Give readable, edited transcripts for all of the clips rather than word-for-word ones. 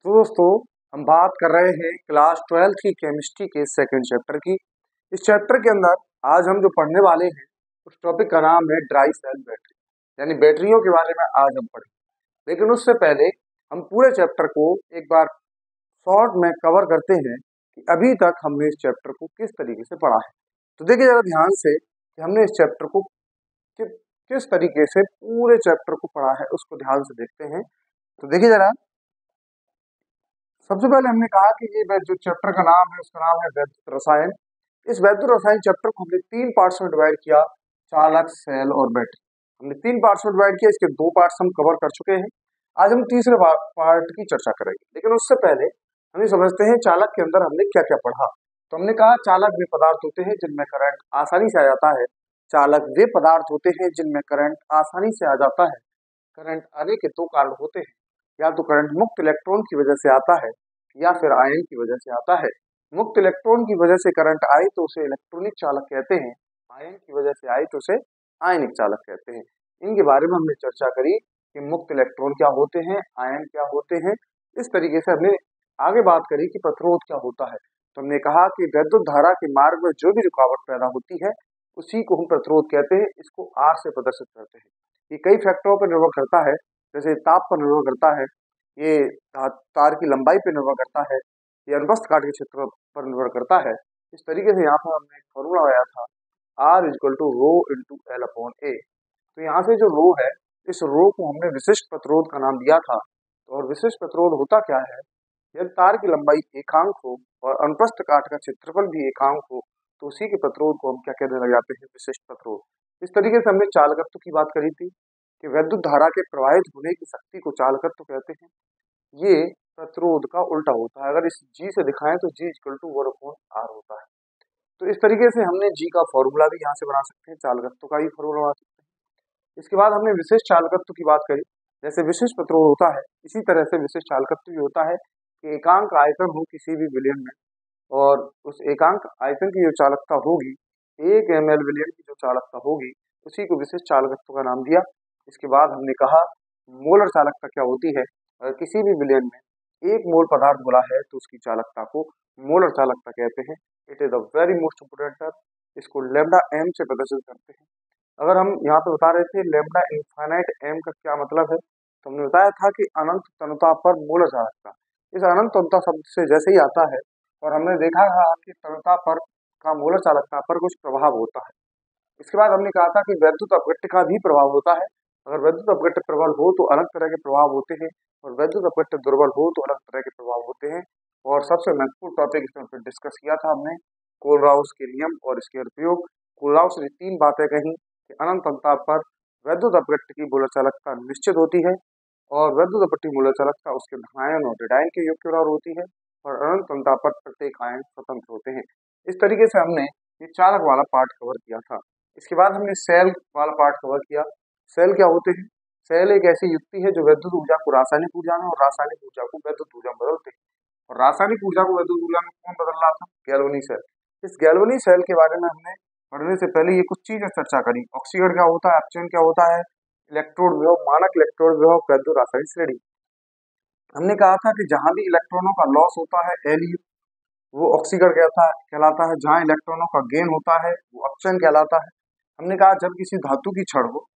तो दोस्तों, हम बात कर रहे हैं क्लास 12th की केमिस्ट्री के सेकंड चैप्टर की। इस चैप्टर के अंदर आज हम जो पढ़ने वाले हैं उस टॉपिक का नाम है ड्राई सेल बैटरी, यानी बैटरियों के बारे में आज हम पढ़ेंगे। लेकिन उससे पहले हम पूरे चैप्टर को एक बार शॉर्ट में कवर करते हैं कि अभी तक हमने इस चैप्टर को किस तरीके से पढ़ा है। तो देखिए जरा ध्यान से कि हमने इस चैप्टर को किस तरीके से पूरे चैप्टर को पढ़ा है, उसको ध्यान से देखते हैं। तो देखिए जरा, सबसे पहले हमने कहा कि ये जो चैप्टर का नाम है उसका नाम है वैद्युत रसायन। इस वैद्युत रसायन चैप्टर को हमने 3 पार्ट्स में डिवाइड किया, चालक, सेल और बैटरी। हमने 3 पार्ट्स में डिवाइड किया, इसके 2 पार्ट्स हम कवर कर चुके हैं। आज हम तीसरे पार्ट की चर्चा करेंगे, लेकिन उससे पहले हम ये समझते हैं चालक के अंदर हमने क्या क्या पढ़ा। तो हमने कहा चालक वे पदार्थ होते हैं जिनमें करंट आसानी से आ जाता है। चालक वे पदार्थ होते हैं जिनमें करंट आसानी से आ जाता है। करंट आने के 2 कारण होते हैं, या तो करंट मुक्त इलेक्ट्रॉन की वजह से आता है या फिर आयन की वजह से आता है। मुक्त इलेक्ट्रॉन की वजह से करंट आए तो उसे इलेक्ट्रॉनिक चालक कहते हैं, आयन की वजह से आए तो उसे आयनिक चालक कहते हैं। इनके बारे में हमने चर्चा करी कि मुक्त इलेक्ट्रॉन क्या होते हैं, आयन क्या होते हैं। इस तरीके से हमने आगे बात करी कि प्रतिरोध क्या होता है। तो हमने कहा कि वैद्युत धारा के मार्ग में जो भी रुकावट पैदा होती है उसी को हम प्रतिरोध कहते हैं। इसको आर से प्रदर्शित करते हैं। ये कई फैक्टरों पर निर्भर करता है, जैसे ताप पर निर्भर करता है, ये तार की लंबाई पर निर्भर करता है, ये अनुप्रस्थ काट के क्षेत्र पर निर्भर करता है। इस तरीके से यहाँ पर हमने एक फॉर्मूला लगाया था, R equal to rho into l upon a. तो यहाँ से जो रो है, इस रो को हमने विशिष्ट प्रतिरोध का नाम दिया था। तो और विशिष्ट प्रतिरोध होता क्या है, यदि तार की लंबाई एकांक हो और अनुप्रस्थ काट का क्षेत्रफल भी एकांक हो तो उसी के प्रतिरोध को हम क्या कहने लग जाते हैं, विशिष्ट प्रतिरोध। इस तरीके से हमने चालकत्व की बात करी थी कि वैद्युत धारा के प्रवाहित होने की शक्ति को चालकत्व कहते हैं। ये प्रतिरोध का उल्टा होता है। अगर इस जी से दिखाएं तो जी इक्वल टू 1/r होता है। तो इस तरीके से हमने जी का फॉर्मूला भी यहाँ से बना सकते हैं, चालकत्व का भी फॉर्मूला बना सकते हैं। इसके बाद हमने विशिष्ट चालकत्व की बात करी। जैसे विशिष्ट प्रतिरोध होता है, इसी तरह से विशिष्ट चालकत्व भी होता है कि एकांक आयतन हो किसी भी विलयन में, और उस एकांक आयतन की जो चालकता होगी, 1 ml विलयन की जो चालकता होगी, उसी को विशिष्ट चालकत्व का नाम दिया। इसके बाद हमने कहा मोलर चालकता क्या होती है। अगर किसी भी विलयन में 1 मोल पदार्थ बोला है तो उसकी चालकता को मोलर चालकता कहते हैं। It is the very most important term. इसको लैम्डा एम से प्रदर्शित करते हैं। अगर हम यहाँ पे बता रहे थे लैम्डा इनफाइनाइट एम का क्या मतलब है, तो हमने बताया था कि अनंत तन्यता पर मोलर चालकता। इस अनंत तन्यता शब्द से जैसे ही आता है, और हमने देखा था कि तन्यता पर का मोलर चालकता पर कुछ प्रभाव होता है। इसके बाद हमने कहा था कि वैद्युत अपघट्य का भी प्रभाव होता है। अगर वैद्युत अपघट्य प्रबल हो तो अलग तरह के प्रभाव होते हैं, और वैद्युत अपघट्य दुर्बल हो तो अलग तरह के प्रभाव होते हैं। और सबसे महत्वपूर्ण टॉपिक इसमें फिर डिस्कस किया था हमने, कोलराउस के नियम और इसके उपयोग। कोलराउस ने 3 बातें कही कि अनंत तन्यता पर वैद्युत अपघट्य की मोलर चालकता निश्चित होती है, और वैद्युत अपघट्य मोलर चालकता उसके धनायन और ऋणायन के योग के बराबर होती है, और अनंत तन्यता पर प्रत्येक आयन स्वतंत्र होते हैं। इस तरीके से हमने ये चालक वाला पार्ट कवर किया था। इसके बाद हमने सेल वाला पार्ट कवर किया। सेल क्या होते हैं? सेल एक ऐसी युक्ति है जो वैद्युत ऊर्जा को रासायनिक ऊर्जा में और रासायनिक ऊर्जा को वैद्युत ऊर्जा में बदलते हैं। और रासायनिक ऊर्जा को वैद्युत ऊर्जा में कौन बदल रहा था? Galvani cell. इस गैल्वेनी सेल के बारे में हमने पढ़ने से पहले ये कुछ चीजें चर्चा करी। ऑक्सीकरण क्या होता है, अपचयन क्या होता है, इलेक्ट्रोड विभव, मानक इलेक्ट्रोड विभव, वैद्युत रासायनिक श्रेणी। हमने कहा था कि जहां भी इलेक्ट्रॉनों का लॉस होता है एलयू, वो ऑक्सीकरण कहलाता है। जहां इलेक्ट्रॉनों का गेन होता है वो अपचयन कहलाता है। हमने कहा जब किसी धातु की छड़ हो,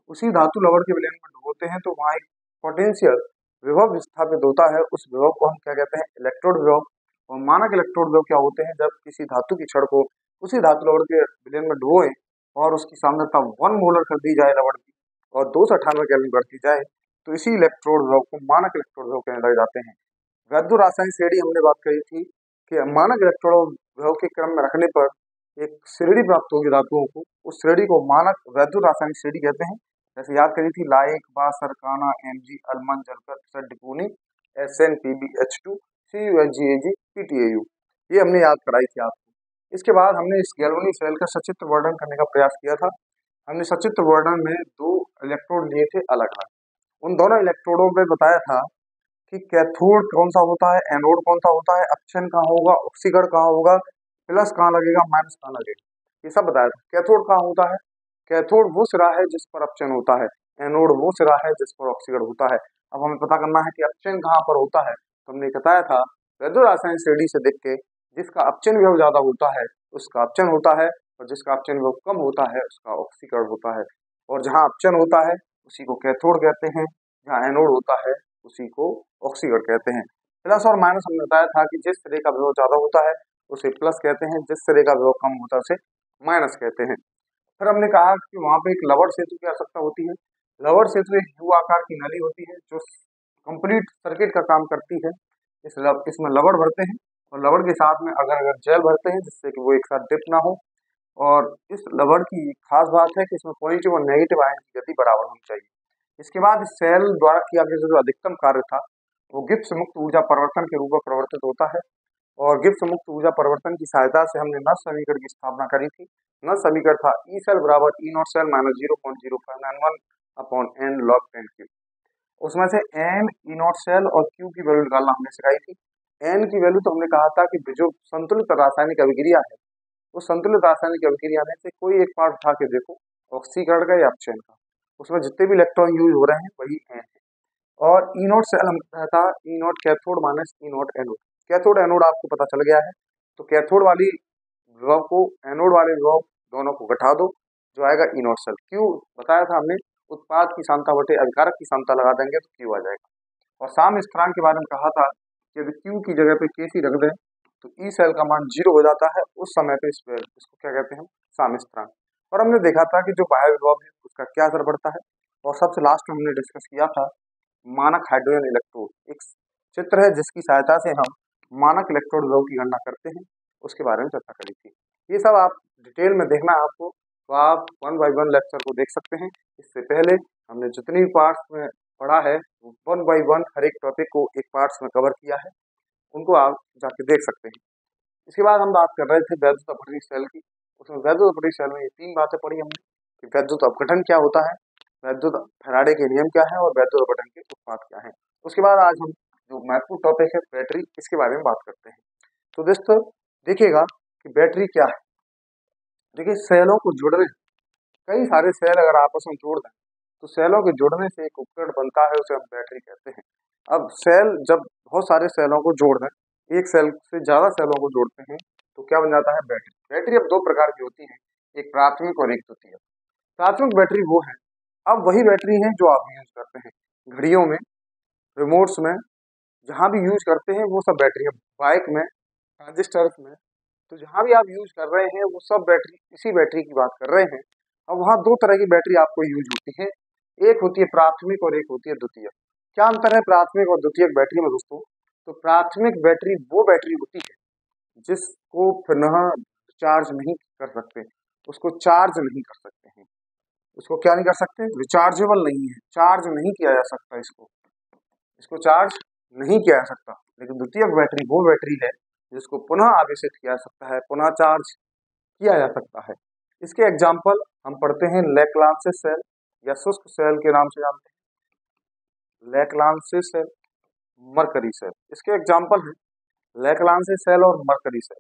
उसी धातु लवण के विलयन में डुबोते हैं तो वहां एक पोटेंशियल विभव विस्थापित होता है। उस विभव को हम क्या कहते हैं? इलेक्ट्रोड विभव। और मानक इलेक्ट्रोड विभव क्या होते हैं? जब किसी धातु की छड़ को उसी धातु लवण के विलयन में डुबोए और उसकी सांद्रता 1 मोलर कर दी जाए लवण की, और 298 केल्विन कर दी जाए, तो इसी इलेक्ट्रोड विभव को मानक इलेक्ट्रोड विभव कहने लग जाते हैं। वैद्युत रासायनिक श्रेणी हमने बात करी थी कि मानक इलेक्ट्रोड विभव के क्रम में रखने पर एक श्रेणी प्राप्त होगी धातुओं को, उस श्रेणी को मानक वैद्युत रासायनिक श्रेणी कहते हैं। जैसे याद करी थी लाइक, बासर, काना, एमजी, अलमन, जलकर, सड्डिपूनी, एसएन, पीबीएच2, सीयूएचजीएजी, पीटीएयू, ये हमने याद कराई थी आपको। इसके बाद हमने इस गैल्वेनिक सेल का सचित्र वर्णन करने का प्रयास किया था। हमने सचित्र वर्णन में 2 इलेक्ट्रोड लिए थे अलग अलग। उन दोनों इलेक्ट्रोडों में बताया था कि कैथोड कौन सा होता है, एनोड कौन सा होता है, अपचयन कहाँ होगा, ऑक्सीकरण कहाँ होगा, प्लस कहाँ लगेगा, माइनस कहाँ लगेगा, ये सब बताया था। कैथोड कहाँ होता है? कैथोड वो सिरा है जिस पर अपचयन होता है, एनोड वो सिरा है जिस पर ऑक्सीकरण होता है। अब हमें पता करना है कि अपचयन कहाँ पर होता है, तो हमने बताया था वैद्युत रासायनिक श्रेणी से देख के जिसका अपचन विभव ज्यादा होता है उसका अपचन होता है, और जिसका अपचन विभव कम होता है उसका ऑक्सीकरण होता है। और जहाँ अपचन होता है उसी को कैथोड कहते हैं, जहाँ एनोड होता है उसी को ऑक्सीकरण कहते हैं। प्लस और माइनस हमने बताया था कि जिस सिरे का विभव ज्यादा होता है उसे प्लस कहते हैं, जिस सिरे का विभव कम होता है उसे माइनस कहते हैं। फिर हमने कहा कि वहां पे एक लवण सेतु की आवश्यकता होती है। लवण सेतु एक यू आकार की नली होती है जो कंप्लीट सर्किट का काम करती है। इसमें लवण भरते हैं और लवण के साथ में अगर अगर जेल भरते हैं जिससे कि वो एक साथ डिप ना हो। और इस लवण की खास बात है कि इसमें पॉजिटिव और नेगेटिव आयन की गति बराबर होनी चाहिए। इसके बाद इस सेल द्वारा किया गया जो अधिकतम कार्य था वो गिब्स मुक्त ऊर्जा परिवर्तन के रूप में परिवर्तित होता है। और गिब्स मुक्त ऊर्जा परिवर्तन की सहायता से हमने नल समीकरण की स्थापना करी थी। नल समीकरण था ई सेल बराबर E naught cell minus 0.0591 upon n log 10 Q. उसमें से एन ई नॉट सेल और क्यू की वैल्यू निकालना हमने सिखाई थी। एन की वैल्यू तो हमने कहा था कि जो संतुलित रासायनिक अभिक्रिया है उस संतुलित रासायनिक अभिक्रिया में से कोई एक पार्ट उठा के देखो ऑक्सीकरण का या अपचयन का, उसमें जितने भी इलेक्ट्रॉन यूज हो रहे हैं वही एन है। और ई नॉट सेल हम कहा था E naught cathode minus E naught anode. Cathode anode आपको पता चल गया है, तो कैथोड वाली विभव को एनोड वाले विभव दोनों को घटा दो जो आएगा ई नॉट सेल। क्यू बताया था हमने उत्पाद की सांद्रता बटे अभिकारक की सांद्रता लगा देंगे तो क्यू आ जाएगा। और साम स्थिरांक के बारे में कहा था कि यदि क्यू की जगह पे के सी रख दें तो ई सेल का मान 0 हो जाता है, उस समय पे इसको क्या कहते हैं हम साम स्थिरांक। और हमने देखा था कि जो बाह्य विभव है उसका क्या असर पड़ता है। और सबसे लास्ट में हमने डिस्कस किया था मानक हाइड्रोजन इलेक्ट्रोड, एक चित्र है जिसकी सहायता से हम मानक इलेक्ट्रोड विभव की गणना करते हैं, उसके बारे में चर्चा करी थी। ये सब आप डिटेल में देखना है आपको तो आप 1 बाय 1 लेक्चर को देख सकते हैं। इससे पहले हमने जितनी भी पार्ट्स में पढ़ा है 1 बाय 1 हर एक टॉपिक को एक पार्ट्स में कवर किया है, उनको आप जाके देख सकते हैं। इसके बाद हम बात कर रहे थे वैद्युत अपघटन सेल की। उसमें वैद्युत अपघटन सेल में ये 3 बातें पढ़ी हमने कि वैद्युत अपघटन क्या होता है, वैद्युत फैराडे के नियम क्या है और वैद्युत अपघटन के उत्पाद क्या है। उसके बाद आज हम जो महत्वपूर्ण टॉपिक है बैटरी, इसके बारे में बात करते हैं। तो दोस्तों देखिएगा कि बैटरी क्या है। देखिए सेलों को जुड़ने, कई सारे सेल अगर आपस में जोड़ दें तो सेलों के जुड़ने से एक उपकरण बनता है, उसे हम बैटरी कहते हैं। अब सेल जब बहुत सारे सेलों को जोड़ दें, एक सेल से ज्यादा सेलों को जोड़ते हैं तो क्या बन जाता है बैटरी। बैटरी अब 2 प्रकार की होती है, एक प्राथमिक और एक द्वितीयक। प्राथमिक बैटरी वो है, अब वही बैटरी है जो आप यूज करते हैं घड़ियों में, रिमोट्स में, जहां भी यूज करते हैं वो सब बैटरी है। बाइक में, ट्रांजिस्टर्स में, तो जहां भी आप यूज कर रहे हैं वो सब बैटरी, इसी बैटरी की बात कर रहे हैं। अब वहां 2 तरह की बैटरी आपको यूज होती है, एक होती है प्राथमिक और एक होती है द्वितीयक। क्या अंतर है प्राथमिक और द्वितीयक बैटरी में दोस्तों? तो प्राथमिक बैटरी वो बैटरी होती है जिसको पुनः चार्ज नहीं कर सकते, उसको चार्ज नहीं कर सकते हैं, उसको क्या नहीं कर सकते, रिचार्जेबल नहीं है, चार्ज नहीं किया जा सकता, इसको चार्ज नहीं किया जा सकता। लेकिन द्वितीयक बैटरी वो बैटरी है जिसको पुनः आवेशित किया जा सकता है, पुनः चार्ज किया जा सकता है। इसके एग्जाम्पल हम पढ़ते हैं लेक्लांसिस सेल या शुष्क सेल के नाम से जानते हैं, लेक्लांसिस सेल, मरकरी सेल। इसके एग्जाम्पल हैं लेक्लांसिस सेल और मरकरी सेल।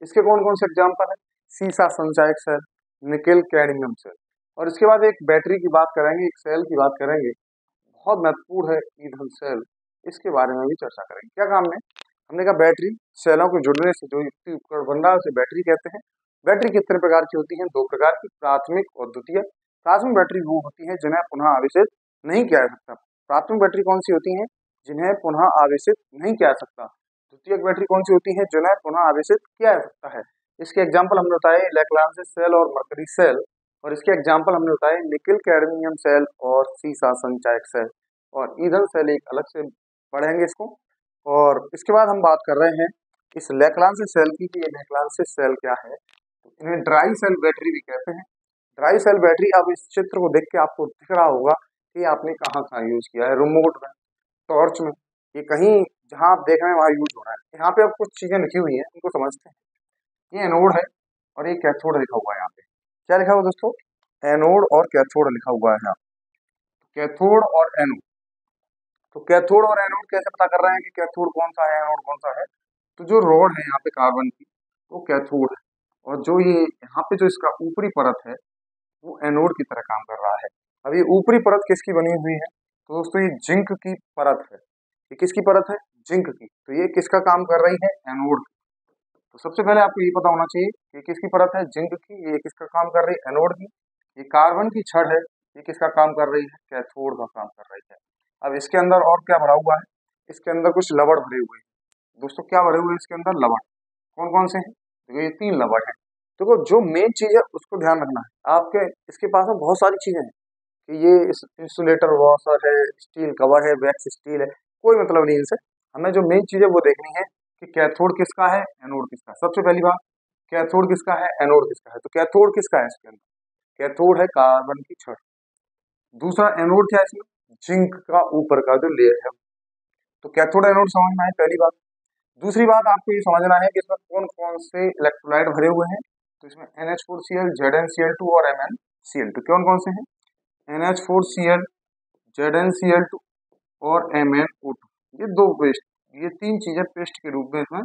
इसके कौन कौन से एग्जाम्पल है? सीसा संचायक सेल, निकेल कैडमियम सेल। और इसके बाद एक बैटरी की बात करेंगे, एक सेल की बात करेंगे, बहुत महत्वपूर्ण है ईंधन सेल, इसके बारे में भी चर्चा करेंगे। क्या काम है? हमने कहा बैटरी सेलों के जुड़ने से जो युक्ति उपकरण बन रहा है उसे बैटरी कहते हैं। बैटरी कितने प्रकार की होती है? 2 प्रकार की, प्राथमिक और द्वितीयक। प्राथमिक बैटरी वो होती है जिन्हें पुनः आवेशित नहीं किया जा सकता। प्राथमिक बैटरी कौन सी होती है? जिन्हें पुनः आवेशित नहीं किया जा सकता। द्वितीयक बैटरी कौन सी होती है? जिन्हें पुनः आवेशित किया जा सकता है। इसके एग्जाम्पल हमने बताए लेक्लांसिस सेल और मरकरी सेल, और इसके एग्जाम्पल हमने बताए निकेल कैडमियम सेल और सीसा संचायक सेल। और ईंधन सेल एक अलग से पढ़ेंगे इसको। और इसके बाद हम बात कर रहे हैं इस लेक्लांसिस सेल की कि ये लेक्लांसिस सेल क्या है। तो इन्हें ड्राई सेल बैटरी भी कहते हैं। ड्राई सेल बैटरी, अब इस चित्र को देख के आपको दिख रहा होगा कि आपने कहाँ कहाँ यूज किया है, रिमोट में, टॉर्च में, ये कहीं जहां आप देख रहे हैं वहां यूज हो रहा है। यहाँ पे अब कुछ चीजें लिखी हुई हैं, उनको समझते हैं। ये एनोड है और ये कैथोड लिखा हुआ है। यहाँ पे क्या लिखा हुआ दोस्तों? एनोड और कैथोड लिखा हुआ है यहाँ। कैथोड और एनोड, तो कैथोड और एनोड कैसे पता कर रहे हैं कि कैथोड कौन सा है एनोड कौन सा है? तो जो रॉड है यहाँ पे कार्बन की वो कैथोड है, और जो ये यहाँ पे जो इसका ऊपरी परत है वो एनोड की तरह काम कर रहा है। अब ये ऊपरी परत किसकी बनी हुई है? तो दोस्तों ये जिंक की परत है, ये किसकी परत है? जिंक की। तो ये किसका काम कर रही है? एनोड। तो सबसे पहले आपको ये पता होना चाहिए कि किसकी परत है? जिंक की। ये किसका काम कर रही है? एनोड की। ये कार्बन की छड़ है, ये किसका काम कर रही है? कैथोड का काम कर रही है। अब इसके अंदर और क्या भरा हुआ है? इसके अंदर कुछ लवण भरे हुए हैं। दोस्तों क्या भरे हुए हैं इसके अंदर? लवण। कौन कौन से हैं? देखो ये 3 लवण है। देखो जो मेन चीज है उसको ध्यान रखना है। आपके इसके पास में बहुत सारी चीजें हैं कि ये इंसुलेटर वॉशर है, स्टील कवर है, वैक्स स्टील है, कोई मतलब नहीं इनसे। हमें जो मेन चीज है वो देखनी है कि कैथोड किसका है, एनोड किसका है। सबसे पहली बात, कैथोड किसका है, एनोड किसका है। तो कैथोड किसका है इसके अंदर? कैथोड है कार्बन की छड़। दूसरा एनोड क्या है इसमें? जिंक का ऊपर का जो लेयर है। तो कैथोड एनोड समझ में आए पहली बात। दूसरी बात आपको ये समझना है कि इसमें कौन कौन से इलेक्ट्रोलाइट भरे हुए हैं। तो इसमें NH4Cl, ZnCl2 और MnCl2। कौन कौन से हैं? NH4Cl, ZnCl2 और MnO2। ये दो पेस्ट, ये 3 चीजें पेस्ट के रूप में इसमें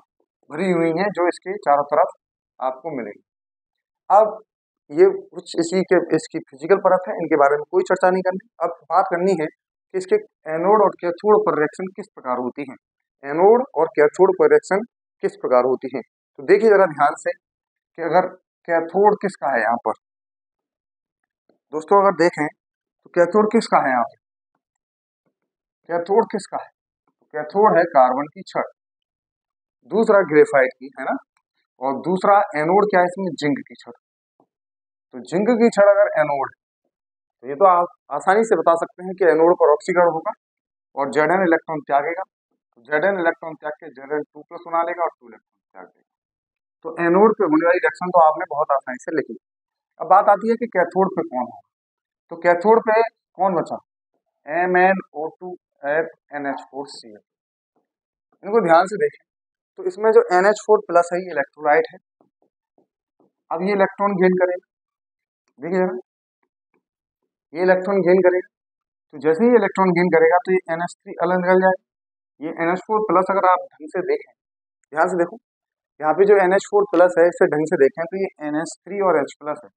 भरी हुई हैं जो इसके चारों तरफ आपको मिलेगी। अब ये कुछ इसी के इसकी फिजिकल परत है, इनके बारे में कोई चर्चा नहीं करनी। अब बात करनी है कि इसके एनोड और कैथोड पर रिएक्शन किस प्रकार होती है। एनोड और कैथोड पर रिएक्शन किस प्रकार होती है। तो देखिए जरा ध्यान से कि अगर कैथोड किसका है यहाँ पर, दोस्तों अगर देखें तो कैथोड किसका है यहाँ पर? कैथोड किसका है? कैथोड है कार्बन की छड़। दूसरा ग्रेफाइट की है ना, और दूसरा एनोड क्या है इसमें? जिंक की छड़। तो जिंक की छड़ अगर एनोड, तो ये तो आप आसानी से बता सकते हैं कि एनोड पर ऑक्सीकरण होगा और Zn इलेक्ट्रॉन त्यागेगा। तो Zn इलेक्ट्रॉन त्याग के Zn2+ बना लेगा और 2 इलेक्ट्रॉन त्याग देगा। तो एनोड पे होने वाली रिएक्शन तो आपने बहुत आसानी से लिख ली। अब बात आती है कि कैथोड पे कौन होगा। तो कैथोड पे कौन बचा? MnO2 NH4Cl। इनको ध्यान से देखें तो इसमें जो NH4+ है ये इलेक्ट्रोलाइट है। अब ये इलेक्ट्रॉन गेन करेगा, देखिए जरा, ये इलेक्ट्रॉन गेन करेगा। तो जैसे ही इलेक्ट्रॉन गेन करेगा तो ये NH3 अलग निकल जाएगा। ये NH4+ अगर आप ढंग से देखें, ध्यान से देखो, यहाँ पे जो NH4+ है इसे ढंग से देखें तो ये NH3 और H+ है।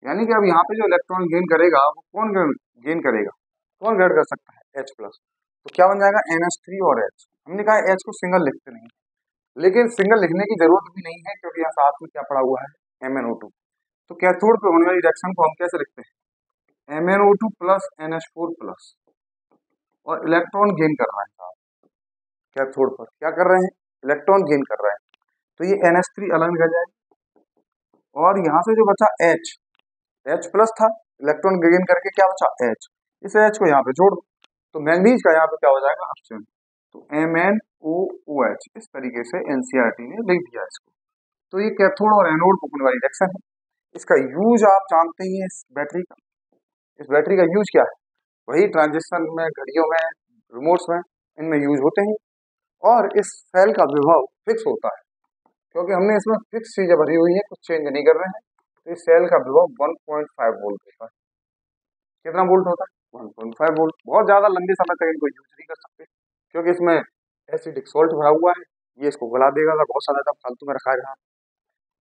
यानी कि अब यहाँ पे जो इलेक्ट्रॉन गेन करेगा वो कौन गेन करेगा? कौन ग्रेड कर सकता है? H+। तो क्या बन जाएगा? NH3 और H। हमने कहा H को सिंगल लिखते नहीं, लेकिन सिंगल लिखने की जरूरत भी नहीं है क्योंकि यहाँ साथ में क्या पड़ा हुआ है? MnO2। तो कैथोड पे होने वाली रिएक्शन को हम कैसे लिखते हैं? MnO2 + NH4+। और इलेक्ट्रॉन गेन कर रहा है साहब, कैथोड पर क्या कर रहे हैं? इलेक्ट्रॉन गेन कर रहे हैं। तो ये NH3 अलग निकल जाएगा और यहाँ से जो बचा H+ था, इलेक्ट्रॉन गेन करके क्या बचा? H। इस H को यहाँ पे जोड़ दो तो मैग्नीज का यहाँ पे क्या हो जाएगा? ऑप्शन। तो MnOOH। इस तरीके से NCERT ने लिख दिया इसको। तो ये कैथोड और एनोड पर होने वाली रिएक्शन है। इसका यूज आप जानते ही हैं इस बैटरी का। इस बैटरी का यूज क्या है? वही ट्रांजिस्टर में, घड़ियों में, रिमोट्स में, इनमें यूज होते हैं। और इस सेल का विभव फिक्स होता है क्योंकि हमने इसमें फिक्स चीजें भरी हुई है, कुछ चेंज नहीं कर रहे हैं। तो इस सेल का विभव 1.5 वोल्ट होता है। कितना वोल्ट होता है? 1.5 वोल्ट। बहुत ज्यादा लंबे समय तक इनको यूज नहीं कर सकते क्योंकि इसमें एसिडिक सॉल्ट भरा हुआ है, ये इसको गला देगा अगर बहुत समय तक फालतू में रखा है।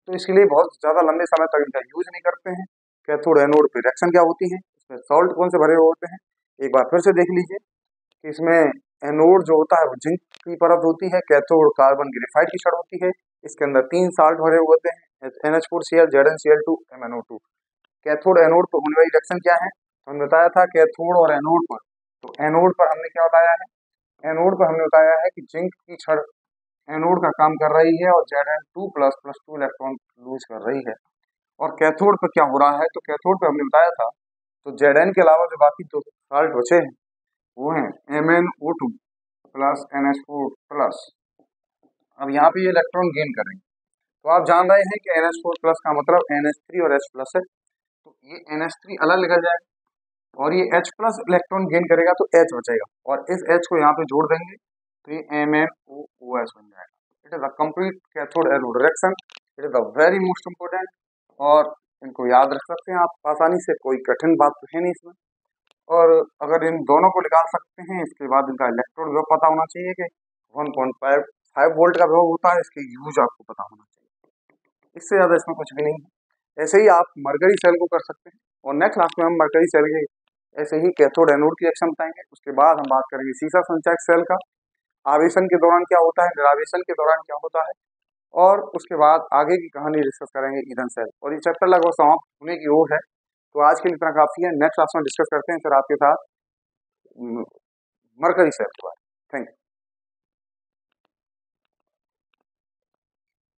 तो इसके लिए बहुत ज्यादा लंबे समय तक इनका यूज नहीं करते हैं। कैथोड एनोड पे रिएक्शन क्या होती है? इसमें सॉल्ट कौन से भरे हुए होते हैं? एक बार फिर से देख लीजिए कि इसमें एनोड जो होता है वो जिंक की परत होती है, कैथोड कार्बन ग्रेफाइट की छड़ होती है। इसके अंदर 3 साल्ट भरे हुए होते हैं, NH4Cl, ZnCl2, MnO2। Cathode anode पर होने वाली रिएक्शन क्या है? हमने बताया था कैथोड और एनोड पर। तो एनोड पर हमने क्या बताया है? एनोड पर हमने बताया है कि जिंक की छड़ एनोड का काम कर रही है और Zn2+ + 2 इलेक्ट्रॉन लूज कर रही है। और कैथोड पर क्या हो रहा है? तो कैथोड पे हमने बताया था तो Zn के अलावा जो बाकी 2 साल्ट बचे हैं वो हैं MnO2 + NH4+। अब यहाँ पे ये इलेक्ट्रॉन गेन करेंगे तो आप जान रहे हैं कि NH4+ का मतलब NH3 और H+ है। तो ये NH3 अलग निकल जाएगा और ये H+ इलेक्ट्रॉन गेन करेगा तो H बचेगा और इस H को यहाँ पे जोड़ देंगे तो ये MnOOH बन जाएगा। It is a complete cathode anode reaction. It is a very most important और इनको याद रख सकते हैं आप आसानी से, कोई कठिन बात तो है नहीं इसमें। और अगर इन दोनों को निकाल सकते हैं, इसके बाद इनका इलेक्ट्रोड विभव पता होना चाहिए कि 1.5 वोल्ट का विभव होता है, इसके यूज आपको पता होना चाहिए। इससे ज्यादा इसमें कुछ भी नहीं है। ऐसे ही आप मरकरी सेल को कर सकते हैं और नेक्स्ट क्लास में हम मरकरी सेल के ऐसे ही कैथोड एनोड की क्षमताएं हैं। उसके बाद हम बात करेंगे सीसा संचयक सेल का, आवेशन के दौरान क्या होता है, निरावेशन के दौरान क्या होता है, और उसके बाद आगे की कहानी डिस्कस करेंगे ईंधन सेल। और ये चैप्टर लगभग समाप्त होने की ओर है, तो आज के लिए इतना काफी है। नेक्स्ट क्लास में डिस्कस करते हैं फिर आपके साथ मरकरी सेल के बारे में।